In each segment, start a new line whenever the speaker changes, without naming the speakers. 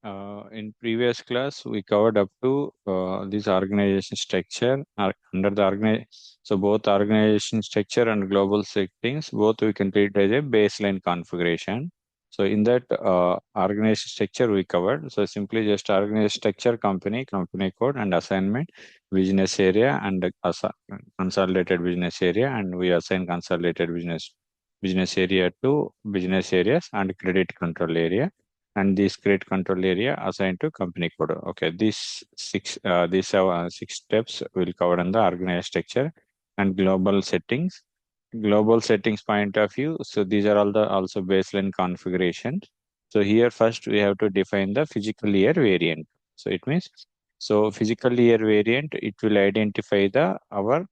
In previous class, we covered up to this organization structure. Under the so both organization structure and global settings, both we can treat as a baseline configuration. So in that organization structure we covered. So simply just organization structure, company code, and assignment, business area, and consolidated business area, and we assign consolidated business area to business areas and credit control area, and this credit control area assigned to company code. Okay, these 6 steps will cover in the organized structure and global settings. Global settings point of view. So these are all the also baseline configurations. So here first we have to define the physical year variant. So it means, so physical year variant, it will identify the our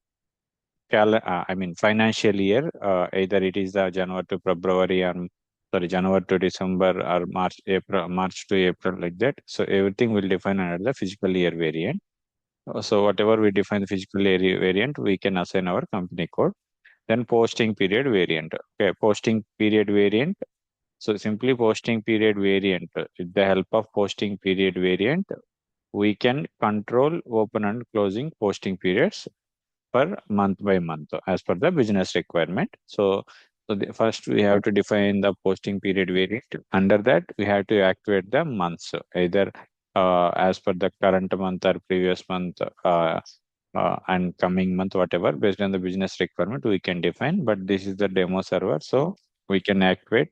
financial year, either it is the January to February, or sorry, January to December, or March to April, like that. So everything will define under the physical year variant. So whatever we define the physical year variant, we can assign our company code. Then posting period variant. Okay, posting period variant. So simply posting period variant. With the help of posting period variant, we can control open and closing posting periods per month by month as per the business requirement. So first we have to define the posting period variant. Under that, we have to activate the months, either as per the current month or previous month, and coming month, whatever, based on the business requirement, we can define. But this is the demo server, so we can activate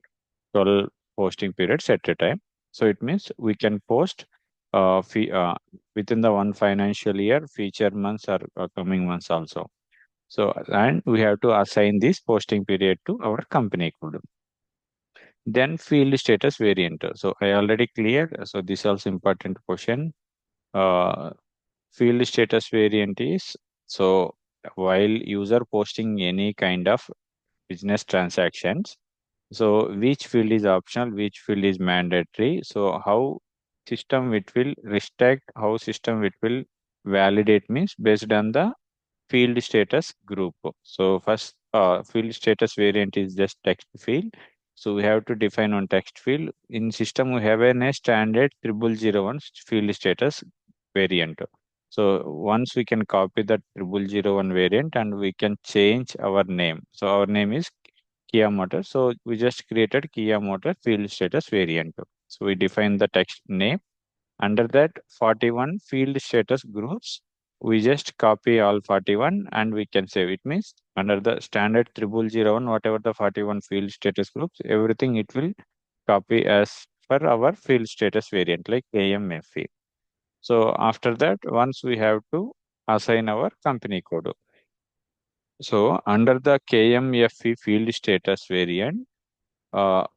12 posting periods at a time. So it means we can post within the one financial year, feature months or coming months also. So, and we have to assign this posting period to our company code. Then field status variant. So I already cleared. So this is also important question. Field status variant is, so while user posting any kind of business transactions, so which field is optional, which field is mandatory. So how system it will restrict, how system it will validate means based on the field status group. So first field status variant is just text field. So we have to define one text field. In system we have a standard 0001 field status variant. So once we can copy that 0001 variant and we can change our name. So our name is Kia Motor. So we just created Kia Motor field status variant. So we define the text name. Under that 41 field status groups, we just copy all 41 and we can save. It means under the standard 0001, whatever the 41 field status groups, everything it will copy as per our field status variant like AMFE. So after that, once we have to assign our company code. So under the KMFE field status variant,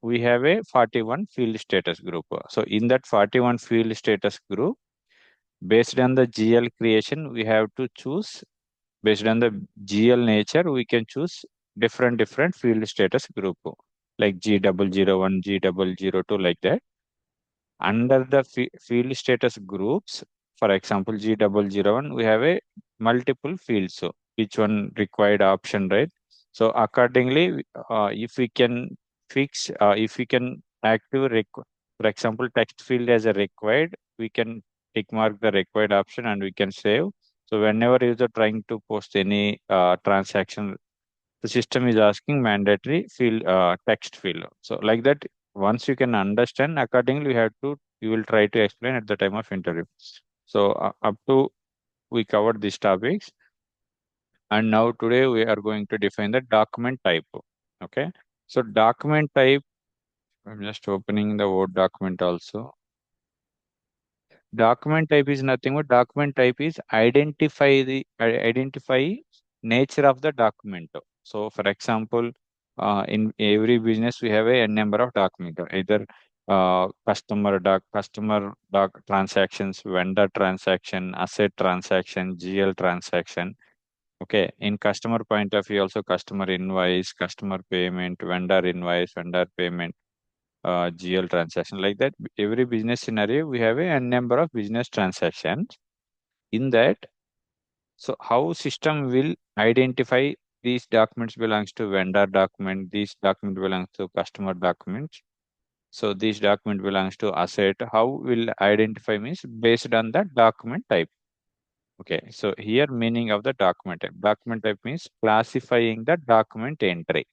we have a 41 field status group. So in that 41 field status group, based on the GL creation, we have to choose, based on the GL nature, we can choose different field status group, like G001, G002, like that. Under the field status groups, for example, G001, we have a multiple fields. So which one required option, right? So accordingly, if we can if we can for example, text field as a required, we can tick mark the required option and we can save. So whenever user trying to post any transaction, the system is asking mandatory field, text field. So like that, once you can understand, accordingly you will try to explain at the time of interview. So up to we covered these topics, and now today we are going to define the document type. Okay, so document type, I'm just opening the Word document also. Document type is nothing but document type is identify nature of the document. So for example, in every business we have a number of document, either customer doc transactions, vendor transaction, asset transaction, GL transaction. Okay, in customer point of view also, customer invoice, customer payment, vendor invoice, vendor payment, GL transaction, like that. Every business scenario, we have a number of business transactions in that. So how system will identify these documents belongs to vendor document, these document belongs to customer documents. So this document belongs to asset. How will identify means based on the document type. Okay, so here meaning of the document type. Document type means classifying the document entry.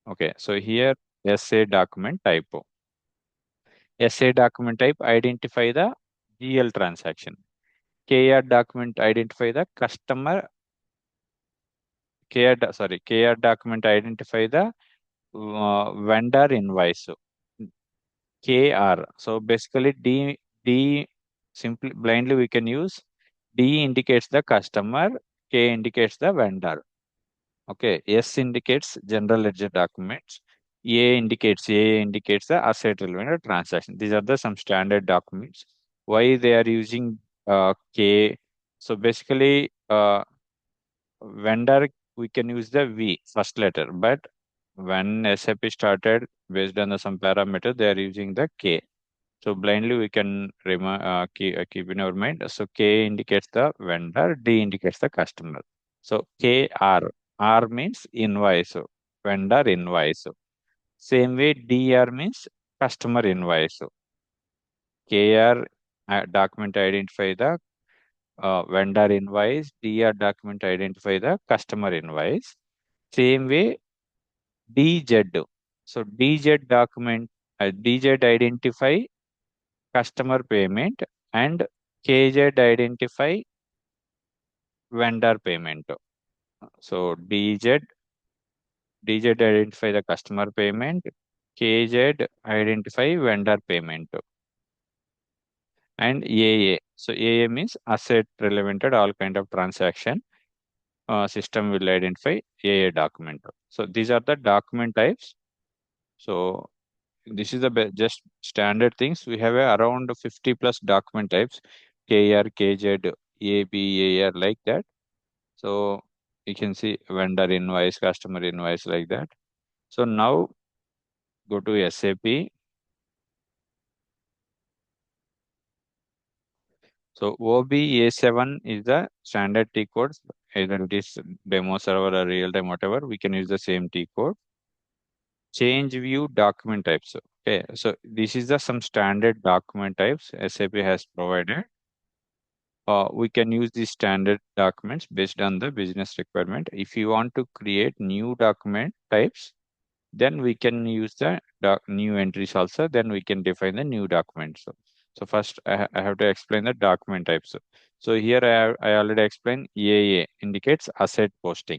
Okay, so here SA document type. SA document type identify the GL transaction. KR document identify the customer. KR document identify the vendor invoice. KR. So basically D simply blindly we can use D indicates the customer, K indicates the vendor. Okay, S indicates general ledger documents. A indicates the asset relevant transaction. These are the some standard documents. Why they are using K? So basically, vendor we can use the V first letter, but when SAP started based on the some parameter, they are using the K. So blindly we can keep in our mind. So K indicates the vendor, D indicates the customer. So R means invoice, vendor invoice. Same way DR means customer invoice. KR document identify the vendor invoice, DR document identify the customer invoice. Same way DZ. So DZ identify customer payment and KZ identify vendor payment. So DZ identify the customer payment, KZ identify vendor payment, and AA. So AA means asset relevant all kind of transaction. System will identify AA document. So these are the document types. So this is the just standard things. We have around 50 plus document types, KR, KZ, AB, AR like that. So you can see vendor invoice, customer invoice like that. So now go to SAP. So OBA7 is the standard T code. Either it is demo server or real time, whatever, we can use the same T code. Change view document types. Okay, so this is the some standard document types SAP has provided. We can use these standard documents based on the business requirement. If you want to create new document types, then we can use the new entries also. Then we can define the new documents. So first I have to explain the document types. So here I already explained AA indicates asset posting.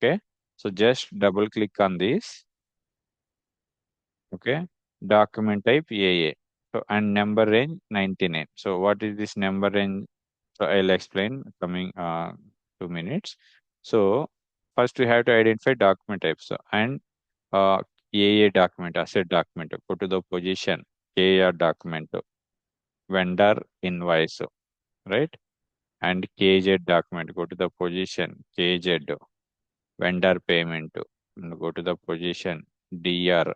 Okay, so just double click on this. Okay, document type AA. So and number range 99. So what is this number range? So I'll explain coming 2 minutes. So first we have to identify document types. So, and AA document, asset document, go to the position, KR document, vendor invoice, right? And KZ document, go to the position, KZ, vendor payment, and go to the position, DR,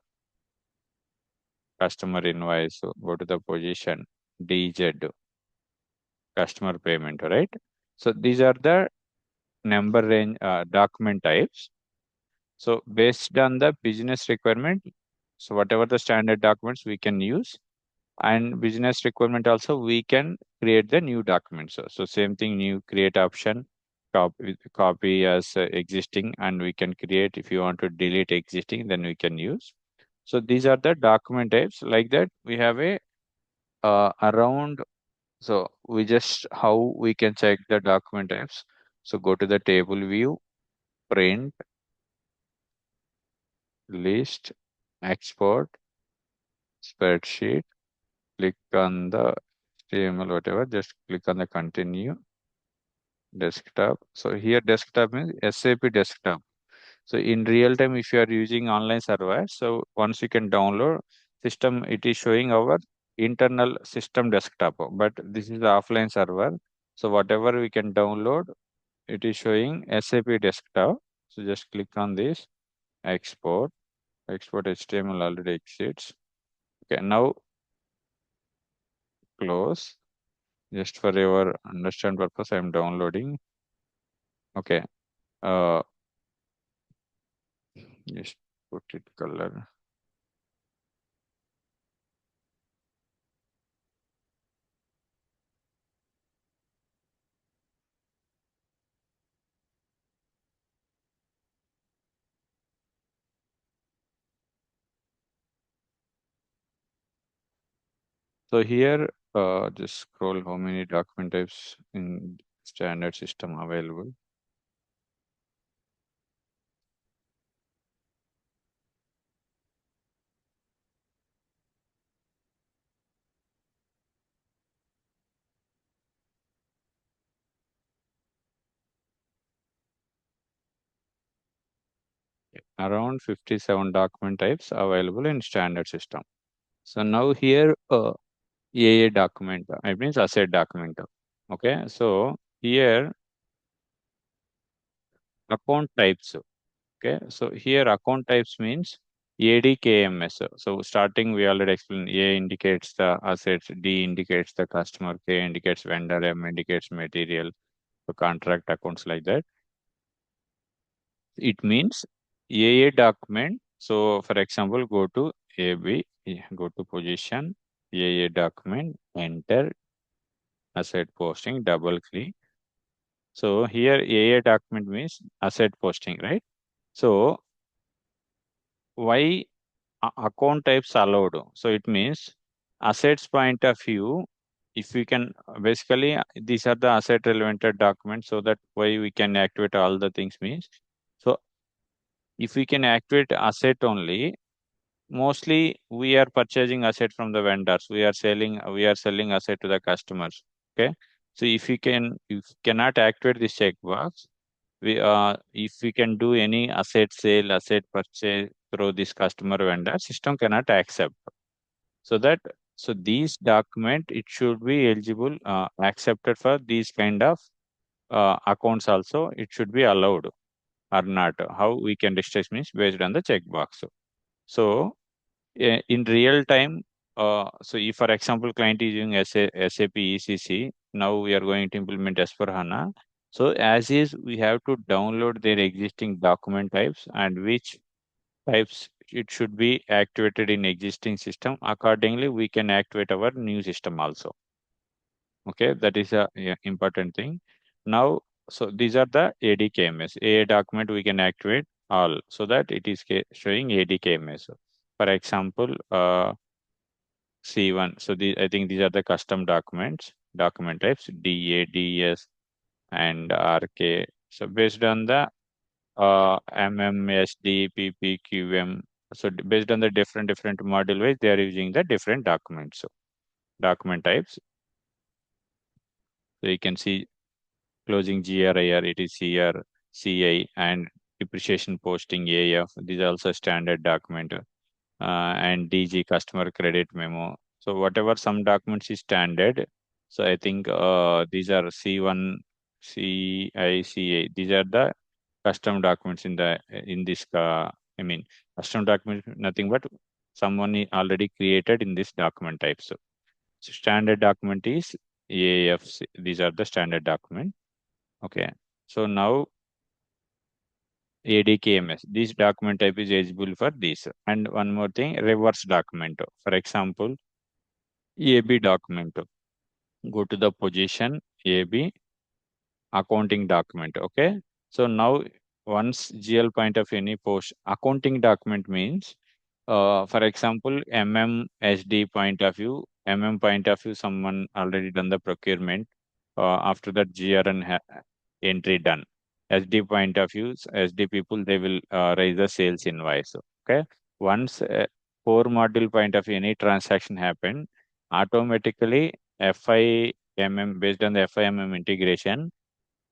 customer invoice, go to the position, DZ, customer payment, right? So these are the number range document types. So based on the business requirement, so whatever the standard documents we can use, and business requirement also we can create the new documents. So same thing, new create option, copy as existing, and we can create. If you want to delete existing, then we can use. So these are the document types. Like that we have a around. So we just how we can check the document types. So go to the table view, print, list, export, spreadsheet, click on the HTML, whatever, just click on the continue, desktop. So here desktop means SAP desktop. So in real time, if you are using online server, so once you can download system, it is showing our internal system desktop, but this is the offline server. So whatever we can download, it is showing SAP desktop. So just click on this, export, export HTML already exists. Okay, now close. Just for your understand purpose, I am downloading. Okay. Uh, just put it color. So here, just scroll how many document types in standard system available. Around 57 document types available in standard system. So now here, AA document, it means asset document. Okay, so here account types. Okay, so here account types means ADKMS. So starting we already explained, A indicates the assets, D indicates the customer, K indicates vendor, M indicates material, so contract accounts like that. It means AA document. So for example, go to AB, go to position, AA document, enter, asset posting, double click. So here AA document means asset posting, right? So why account types allowed? So it means assets point of view, if we can basically these are the asset relevant documents, so that why we can activate all the things means. So if we can activate asset only, mostly we are purchasing asset from the vendors, we are selling asset to the customers. Okay, so if cannot activate this checkbox, we if we can do any asset sale, asset purchase through this customer vendor, system cannot accept. So that, so these document it should be eligible, accepted for these kind of accounts also, it should be allowed or not. How we can restrict means based on the checkbox. So in real time, so if for example client is using SAP ECC, now we are going to implement S/4HANA. So as is, we have to download their existing document types and which types it should be activated in existing system. Accordingly, we can activate our new system also. Okay, that is a important thing. Now, so these are the ADKMS. A document we can activate all, so that it is showing ADKMS. For example, C1. So I think these are the custom documents, document types, DA, DS, and RK. So based on the MMSD, PPQM. So based on the different module wise, they are using the different documents. So document types. So you can see closing GRIR, it is CR, CI, and depreciation posting AF. These are also standard document. And DG customer credit memo. So whatever some documents is standard. So I think these are C1, CICA. These are the custom documents in this. I mean, custom document nothing but someone already created in this document type. So standard document is AAF. These are the standard document. Okay. So now ADKMS. This document type is eligible for this. And one more thing, reverse document. For example, AB document. Go to the position AB accounting document. Okay. So now once GL point of any post accounting document means, for example, MMSD point of view, point of view, someone already done the procurement. After that, GRN entry done. SD point of view, SD people, they will raise the sales invoice. Okay. Once core module point of view, any transaction happen, automatically FIMM based on the FIMM integration,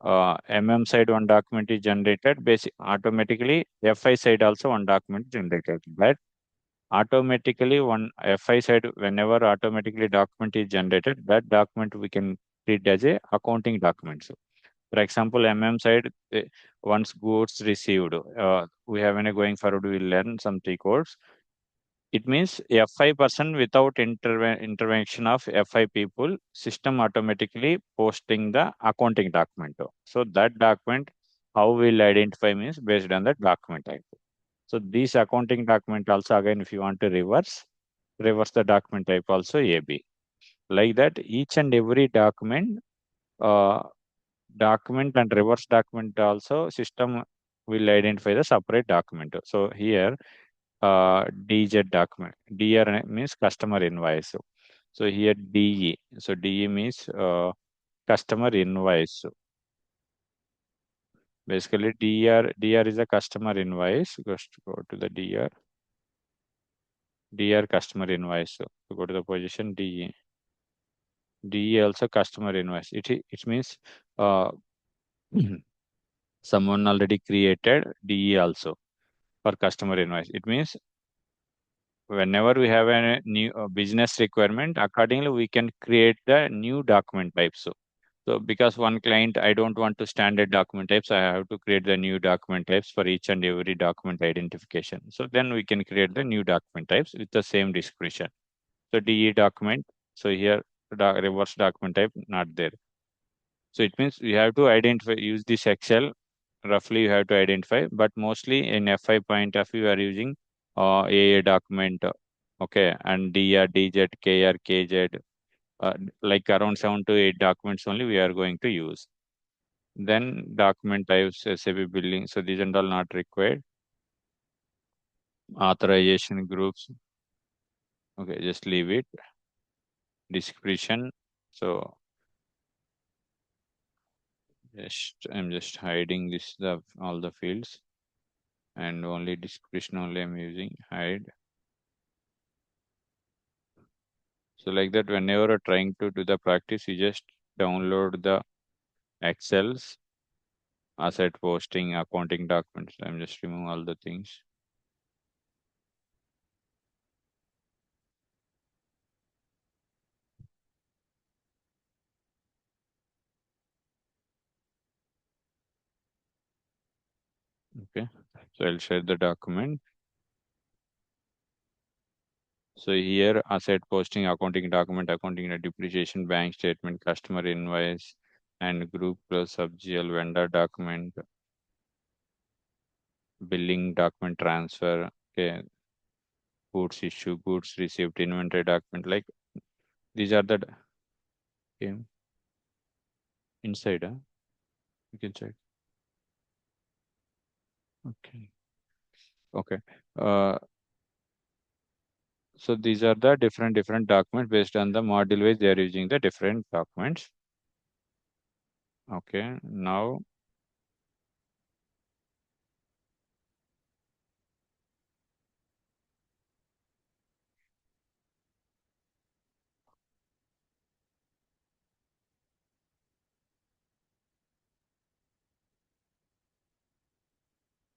MM side one document is generated, basic automatically FI side also one document generated. But automatically one FI side, whenever automatically document is generated, that document we can treat as a accounting document. So for example, side, once goods received, we have any going forward, we will learn some three codes. It means FI person without intervention of FI people, system automatically posting the accounting document. So that document, how we'll identify means based on the document type. So this accounting document also, again, if you want to reverse the document type also AB. Like that, each and every uh, document and reverse document also system will identify the separate document. So here DZ document, DR means customer invoice. So here DE. So DE means customer invoice. So basically DR is a customer invoice. Just go to the DR customer invoice. So go to the position DE. DE also customer invoice. It means uh, someone already created DE also for customer invoice. It means whenever we have a new business requirement, accordingly we can create the new document type. So because one client, I don't want to standard document types, I have to create the new document types for each and every document identification. So then we can create the new document types with the same description. So DE document. So here reverse document type not there. So it means you have to identify, use this Excel. Roughly you have to identify, but mostly in FI point of view, you are using AA document, okay, and DR, DZ, KR, KZ, like around 7 to 8 documents only we are going to use. Then document types, SAP billing. So these are all not required. Authorization groups. Okay, just leave it. Description. So I'm just hiding this all the fields and only description only I'm using hide. So like that, whenever you're trying to do the practice, you just download the Excel's asset posting, accounting documents. I'm just removing all the things. Okay. So I'll share the document. So here asset posting, accounting document, accounting depreciation, bank statement, customer invoice, and group plus subgl vendor document, billing document transfer, okay, goods issue, goods received, inventory document. Like these are the okay, inside. You can check. Okay. Okay. Uh, so these are the different documents based on the module wise they are using the different documents. Okay. Now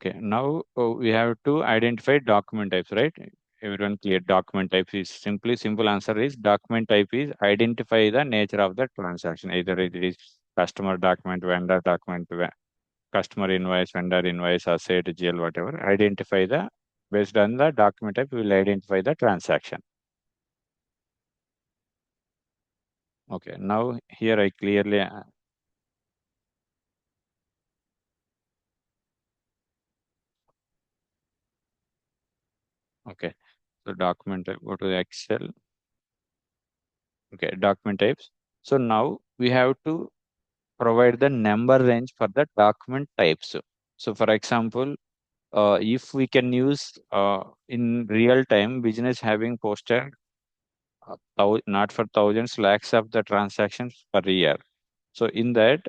okay, now we have to identify document types, right? Everyone clear document type is simple answer is document type is identify the nature of the transaction. Either it is customer document, vendor document, customer invoice, vendor invoice, asset, GL, whatever. Identify the based on the document type, we will identify the transaction. Okay, now here I clearly okay. So document type, go to the Excel. Okay, document types. So now we have to provide the number range for the document types. So for example, if we can use in real time business having posted not for thousands, lakhs of the transactions per year. So in that,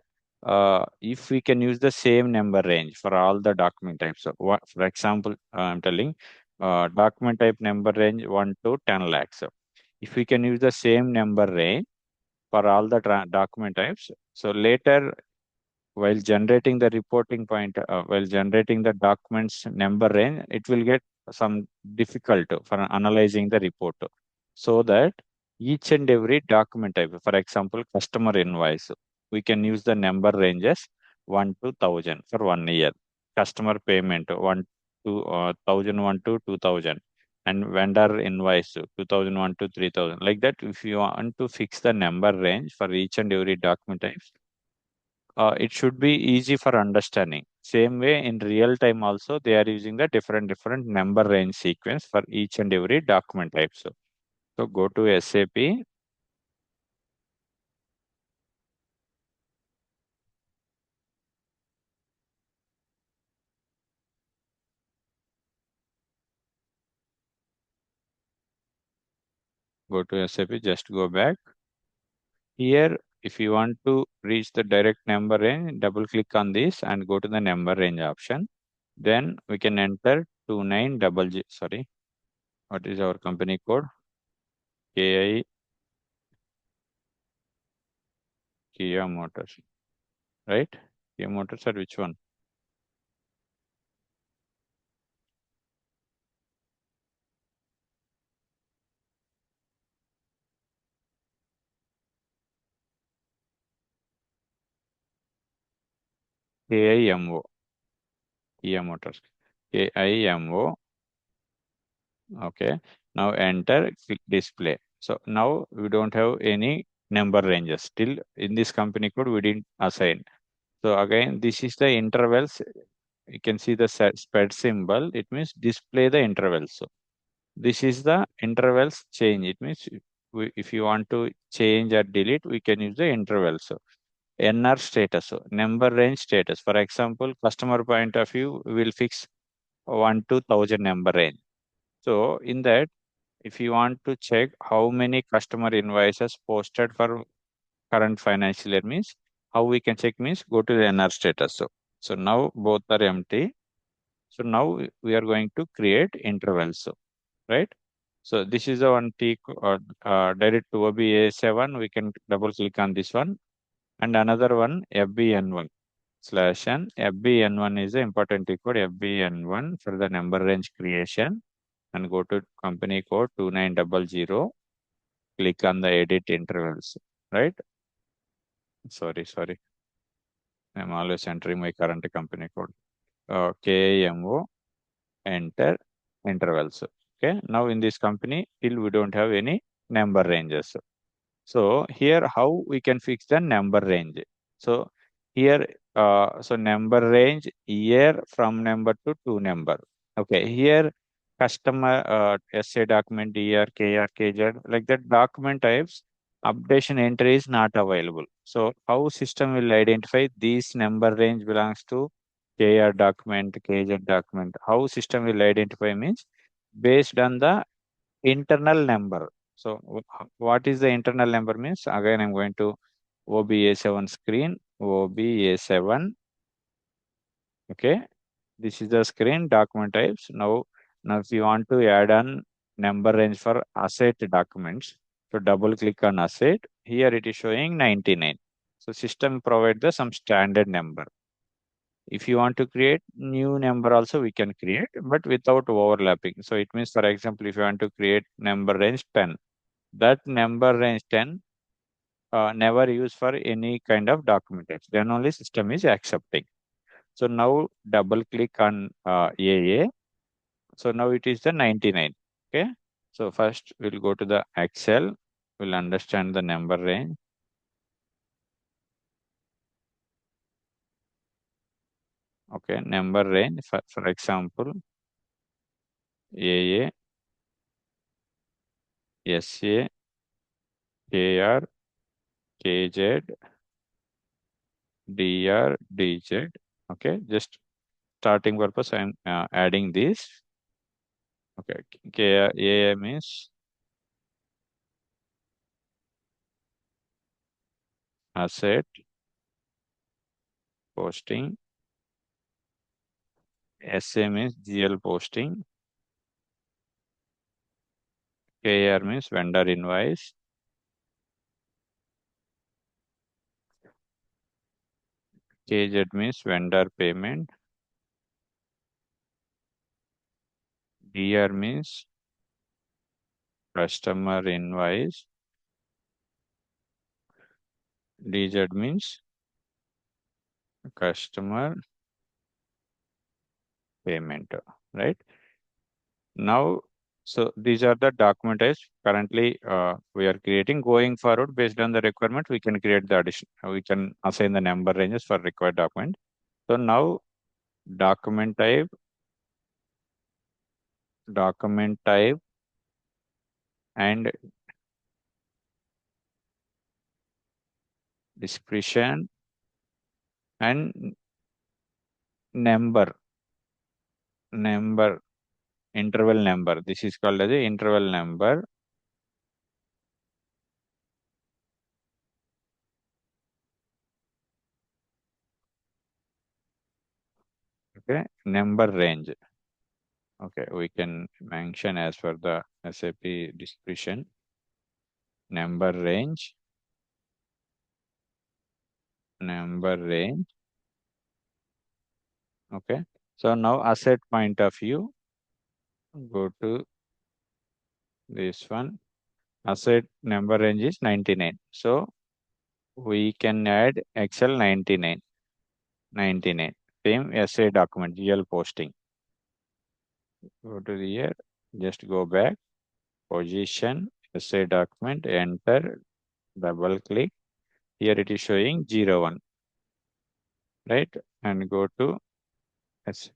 if we can use the same number range for all the document types. So what, for example, I'm telling document type number range 1 to 10 lakhs. So if we can use the same number range for all the document types, so later while generating the reporting point, while generating the documents number range, it will get some difficult for analyzing the report. So that each and every document type, for example, customer invoice, we can use the number ranges 1 to 1000 for 1 year. Customer payment 1 to 1001 to 2000, and vendor invoice 2001 to 3000. Like that, if you want to fix the number range for each and every document type, it should be easy for understanding. Same way in real time also they are using the different number range sequence for each and every document type. So go to SAP. Go to SAP, just go back. Here, if you want to reach the direct number range, double click on this and go to the number range option. Then we can enter 2900, sorry, what is our company code? KI Kia Motors, right? Kia Motors or which one? KIMO, Kia Motors. KIMO. Okay. Now enter, click display. So now we don't have any number ranges. Still in this company code, we didn't assign. So again, this is the intervals. You can see the spread symbol. It means display the intervals. So this is the intervals change. It means if you want to change or delete, we can use the intervals. So NR status, so number range status. For example, customer point of view, we will fix 1 to 1000 number range. So in that, if you want to check how many customer invoices posted for current financial year means, how we can check means go to the NR status. So now both are empty. So now we are going to create intervals. So, right? So this is the one T direct to OBA7. We can double click on this one and another one FBN1 slash n. FBN1 is the important T code FBN1 for the number range creation and go to company code 2900. Click on the edit intervals, right? Sorry. I'm always entering my current company code. KIMO, enter intervals. Okay. Now in this company, still we don't have any number ranges. So here how we can fix the number range. So here, so number range year from number to number. Okay, here customer SA document year KR KZ like that document types updation entry is not available. So how system will identify these number range belongs to KR document, KZ document? How system will identify means based on the internal number. So what is the internal number means? Again, I'm going to OBA7 screen, OBA7. Okay. This is the screen document types. Now if you want to add on number range for asset documents, so double click on asset. Here it is showing 99. So system provide the some standard number. If you want to create new number also we can create, but without overlapping. So it means, for example, if you want to create number range 10, that number range 10 never used for any kind of documentation. Then only system is accepting. So now double click on AA. So now it is the 99. Okay. So first we'll go to the Excel. We'll understand the number range. Okay. Number range, for example, AA, SA, KR, KZ, DR, DZ. Okay. Just starting purpose, I'm adding this. Okay. KR, AA means asset posting. SA means GL posting. KR means vendor invoice. KZ means vendor payment. DR means customer invoice. DZ means customer payment, right? Now, so these are the document types currently we are creating. Going forward, based on the requirement, we can create the addition. We can assign the number ranges for required document. So now document type, and description and number interval number. This is called as a interval number. Okay, number range. Okay, we can mention as per the SAP description. Number range, number range. Okay, so now asset point of view, go to this one. Asset number range is 99. So we can add Excel 99. 99. Same essay document, GL posting. Go to the here, just go back, position, essay document, enter, double click. Here it is showing 01, right? And go to S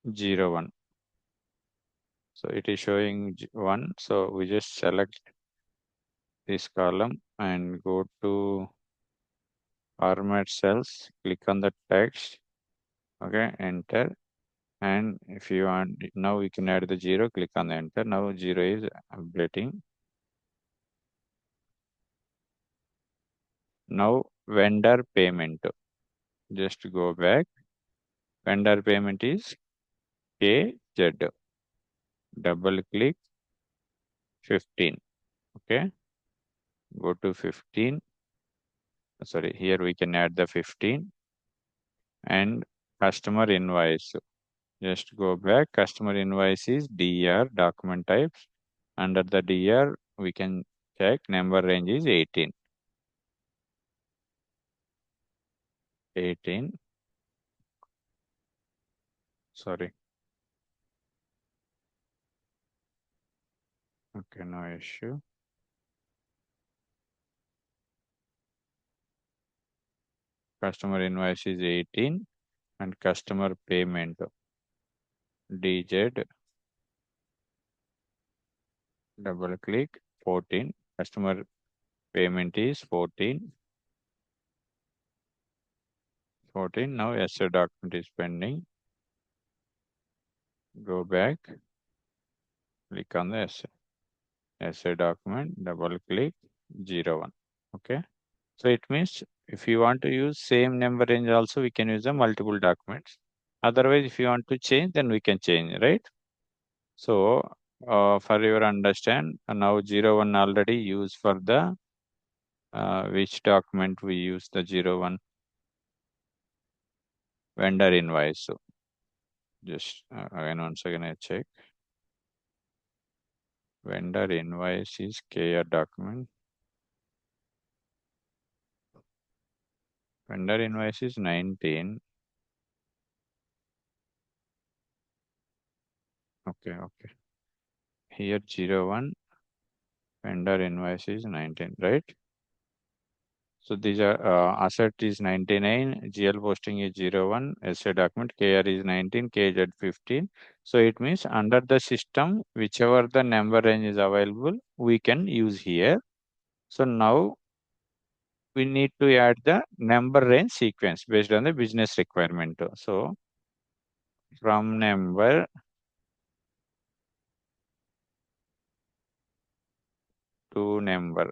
01. So it is showing 1. So we just select this column and go to format cells, click on the text, okay, enter. And if you want, now we can add the 0, click on the enter. Now 0 is updating. Now vendor payment, just go back. Vendor payment is KZ. Double click 15. Okay, go to 15. Sorry, here we can add the 15 and customer invoice. Just go back. Customer invoice is DR document types. Under the DR, we can check number range is 18. 18. Sorry. Okay, no issue. Customer invoice is 18 and customer payment DZ. Double click 14. Customer payment is 14. 14. Now essay document is pending. Go back. Click on the essay document. Double click 01. Okay. So it means if you want to use same number range also, we can use the multiple documents. Otherwise, if you want to change, then we can change, right? So for your understand, now 01 already used for the which document we use the 01 vendor invoice. So just again, once again, I check. Vendor invoice is KR document. Vendor invoice is 19. Okay, okay. Here 01 vendor invoice is 19, right? So these are asset is 99, GL posting is 01, essay document KR is 19, KZ 15. So it means under the system, whichever the number range is available, we can use here. So now we need to add the number range sequence based on the business requirement. So from number to number.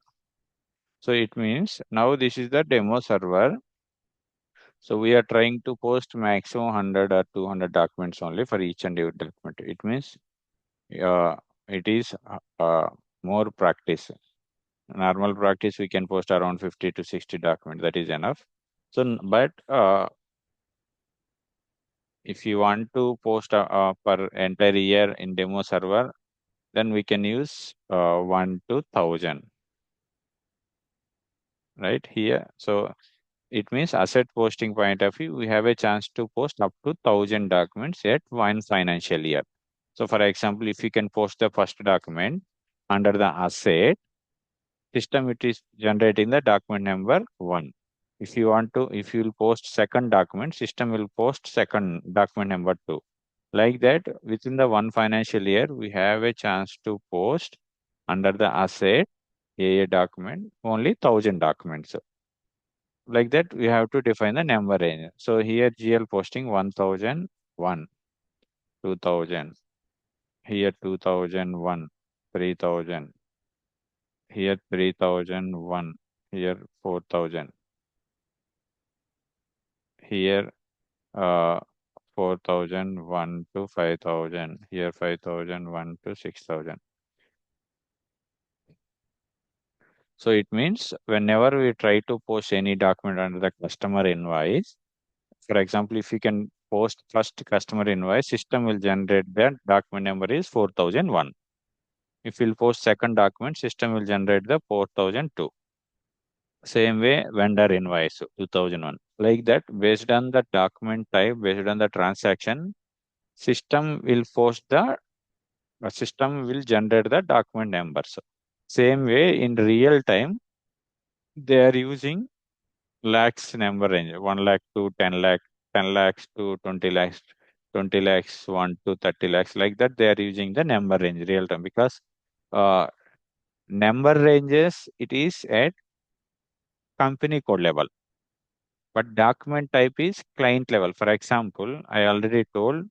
So it means now this is the demo server. So we are trying to post maximum 100 or 200 documents only for each and every document. It means it is more practice. Normal practice, we can post around 50 to 60 documents. That is enough. So, but if you want to post per entire year in demo server, then we can use 1 to 1000, right here. So it means asset posting point of view, we have a chance to post up to 1000 documents at one financial year. So for example, if you can post the first document under the asset, system it is generating the document number 1. If you want to, if you will post second document, system will post second document number 2. Like that, within the one financial year, we have a chance to post under the asset a document only 1000 documents. Like that, we have to define the number range. So here GL posting 1001, 2000, here 2001, 3000, here 3001, here 4000, here uh, 4,001 to 5,000. Here 5,001 to 6,000. So it means whenever we try to post any document under the customer invoice, for example, if you can post first customer invoice, system will generate that document number is 4,001. If you'll post second document, system will generate the 4,002. Same way, vendor invoice 2001. Like that, based on the document type, based on the transaction, system will post the system will generate the document numbers. Same way, in real time, they are using lakhs number range 1 lakh to 10 lakh, 10 lakhs to 20 lakhs, 20 lakhs, 1 to 30 lakhs. Like that, they are using the number range real time because uh, number ranges it is at company code level, but document type is client level. For example, I already told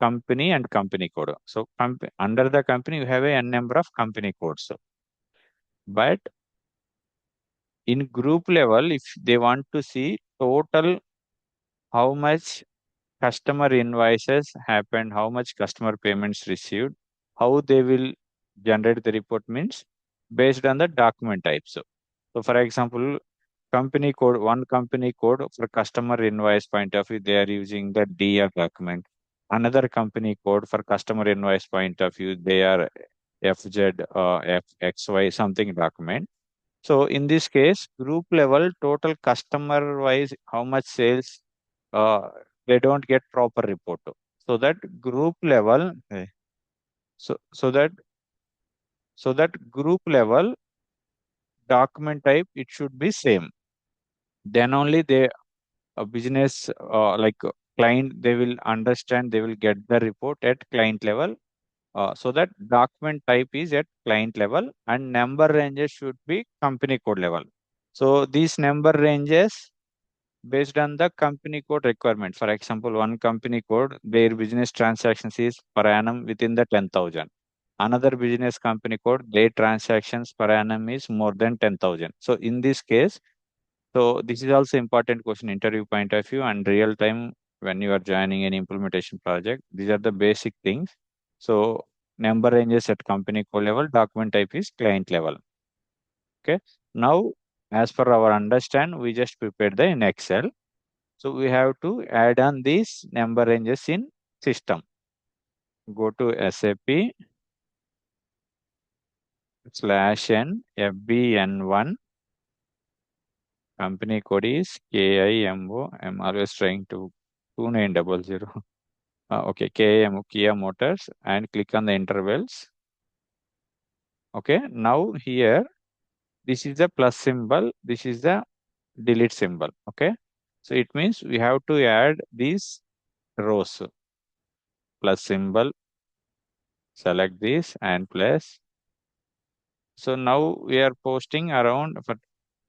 company and company code. So under the company, you have a n number of company codes. But in group level, if they want to see total how much customer invoices happened, how much customer payments received, how they will generate the report means based on the document types. So for example, company code, one company code for customer invoice point of view, they are using the DR document. Another company code for customer invoice point of view, they are FZ, FXY, something document. So in this case, group level, total customer wise, how much sales, uh, they don't get proper report. So that group level, so that group level document type, it should be same. Then only they a business client they will understand, they will get the report at client level, so that document type is at client level and number ranges should be company code level. So these number ranges based on the company code requirement. For example, one company code, their business transactions is per annum within the 10,000. Another business company code, their transactions per annum is more than 10,000. So in this case, so this is also important question interview point of view and real time when you are joining an implementation project. These are the basic things. So number ranges at company code level, document type is client level. Okay. Now, as per our understand, we just prepared the in Excel. So we have to add on these number ranges in system. Go to SAP /n FBN1. Company code is KIMO. I'm always trying to 2900. Okay, KIMO, Kia Motors, and click on the intervals. Okay, now here, this is the plus symbol, this is the delete symbol. Okay, so it means we have to add these rows. Plus symbol, select this and plus. So now we are posting around for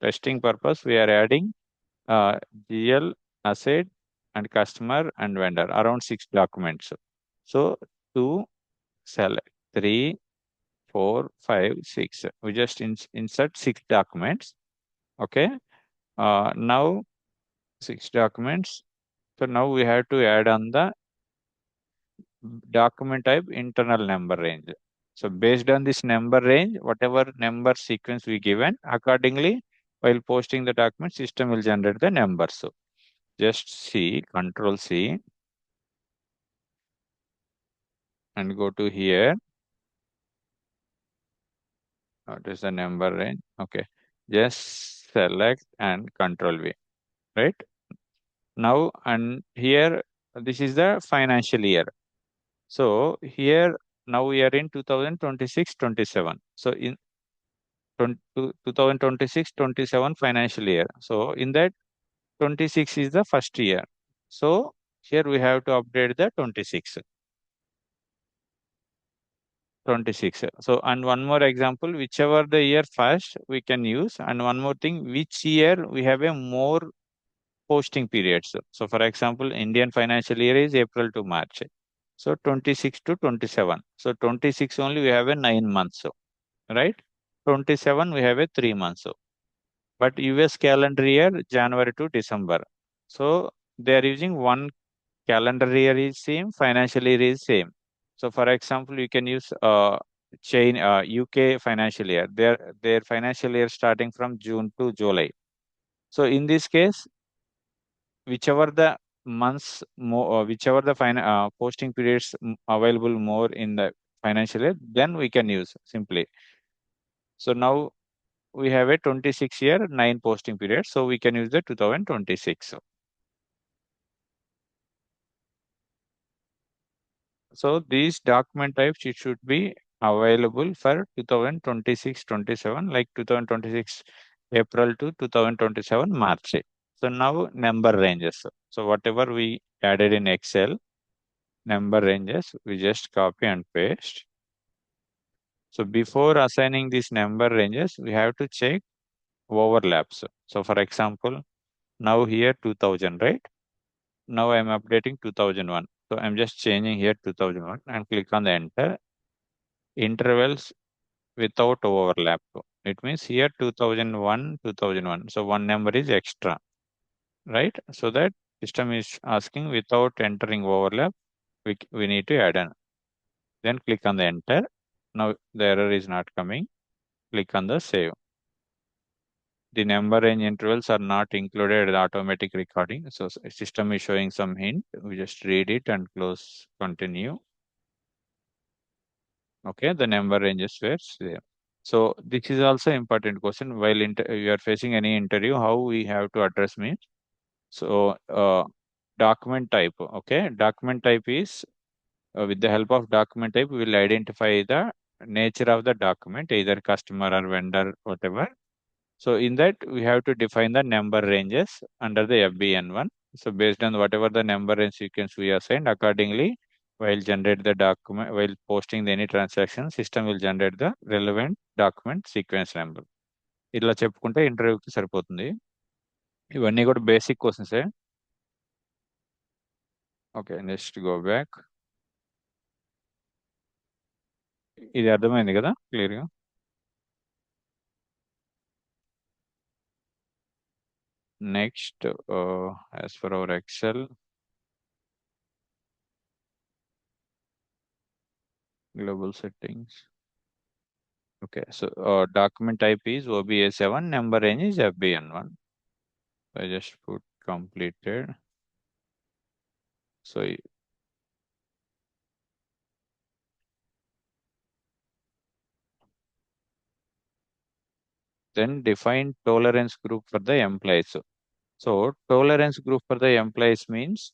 testing purpose, we are adding GL, asset, and customer and vendor around 6 documents. So 2, select 3, 4, 5, 6. We just insert 6 documents. Okay. Now 6 documents. So now we have to add on the document type internal number range. So based on this number range, whatever number sequence we given, accordingly, while posting the document, system will generate the numbers. So just C, Control C, and go to here. What is the number range? Okay. Just select and Control V, right? Now, and here, this is the financial year. So here, now we are in 2026-27. So in 2026-27 financial year. So in that 26 is the first year. So here we have to update the 26. 26. So and one more example, whichever the year first we can use, and one more thing, which year we have a more posting periods. So for example, Indian financial year is April to March. So 26 to 27. So 26 only we have a 9 months. So right? 27 we have a 3 months. So but US calendar year January to December. So they are using one calendar year is same, financial year is same. So for example, you can use chain UK financial year. Their financial year starting from June to July. So in this case, whichever the months more, whichever the posting periods available more in the financial year, then we can use simply. So now we have a 26 year 9 posting period, so we can use the 2026. So these document types it should be available for 2026-27, like 2026 April to 2027 March. So now number ranges. So whatever we added in Excel, number ranges, we just copy and paste. So before assigning these number ranges, we have to check overlaps. So for example, now here 2000, right? Now I'm updating 2001. So I'm just changing here 2001 and click on the enter. Intervals without overlap. It means here 2001, 2001. So one number is extra, right? So that system is asking without entering overlap, we need to add an. Then click on the enter. Now the error is not coming. Click on the save. The number range intervals are not included in the automatic recording. So system is showing some hint. We just read it and close continue. Okay, the number ranges were there. So this is also important question while you are facing any interview, how we have to address me. So document type, okay, document type is with the help of document type, we will identify the nature of the document, either customer or vendor, whatever. So in that we have to define the number ranges under the FBN1. So based on whatever the number range sequence we assigned, accordingly, while generate the document, while posting any transaction, system will generate the relevant document sequence number. ఇట్లా చెప్పుకుంటే ఇంటర్వ్యూకి సరిపోతుంది. ఇవన్నీ కూడా basic క్వశ్చన్సే. Okay, next go back. ఇది అర్థమైంది కదా క్లియర్గా? Next as per our Excel global settings. Okay, so document type is OBA7, number range is FBN1. I just put completed. So then define tolerance group for the employees. So tolerance group for the employees means,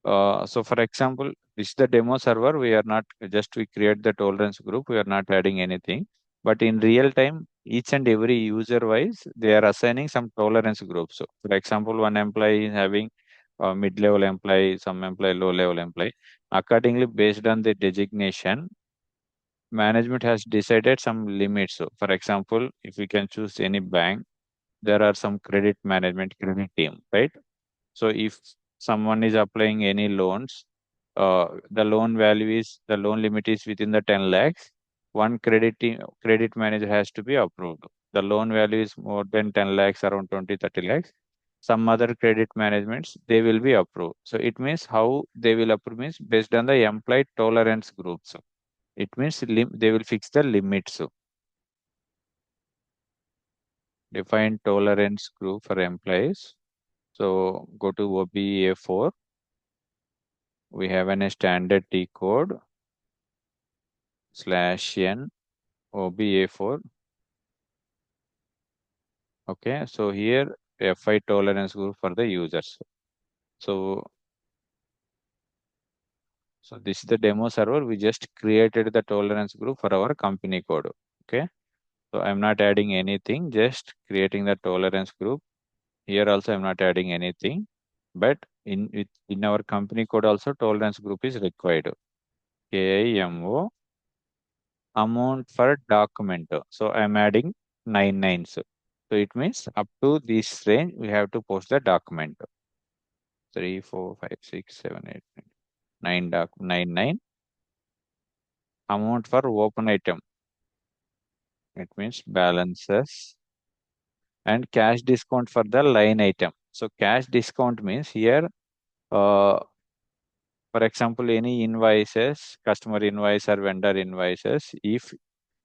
so for example, this is the demo server. We are not just we create the tolerance group. We are not adding anything. But in real time, each and every user wise, they are assigning some tolerance groups. So for example, one employee is having a mid-level employee, some employee, low-level employee. Accordingly, based on the designation, management has decided some limits. So for example, if we can choose any bank, there are some credit management credit team, right? So if someone is applying any loans, the loan limit is within the 10 lakhs. One credit manager has to be approved. The loan value is more than 10 lakhs, around 20, 30 lakhs. Some other credit managements, they will be approved. So it means how they will approve means based on the employee tolerance groups. It means they will fix the limits. Define tolerance group for employees. So go to OBA4. We have a standard T code /n OBA4. Okay, so here FI tolerance group for the users. So this is the demo server. We just created the tolerance group for our company code. Okay, so I'm not adding anything, just creating the tolerance group. Here also I'm not adding anything, but in our company code also tolerance group is required. KIMO amount for document. So I'm adding 9 nines. So it means up to this range we have to post the document. 3, 4, 5, 6, 7, 8, 9 9 9. Amount for open item. It means balances. And cash discount for the line item. So cash discount means here Uh, for example, any invoices, customer invoice or vendor invoices, if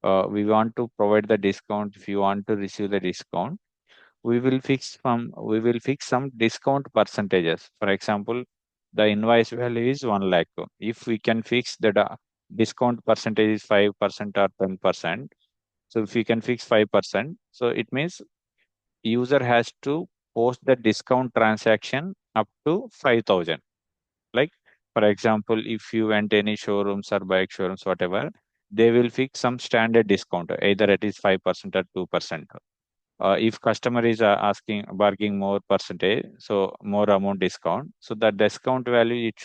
we want to provide the discount, if you want to receive the discount, we will fix some discount percentages. For example, the invoice value is 1 lakh. If we can fix the discount percentage is 5% or 10%, so if we can fix 5%, so it means user has to post the discount transaction up to 5,000. Like, for example, if you went any showrooms or bike showrooms, whatever, they will fix some standard discount, either it is 5% or 2%. If customer is asking bargaining more percentage, so more amount discount, so the discount value it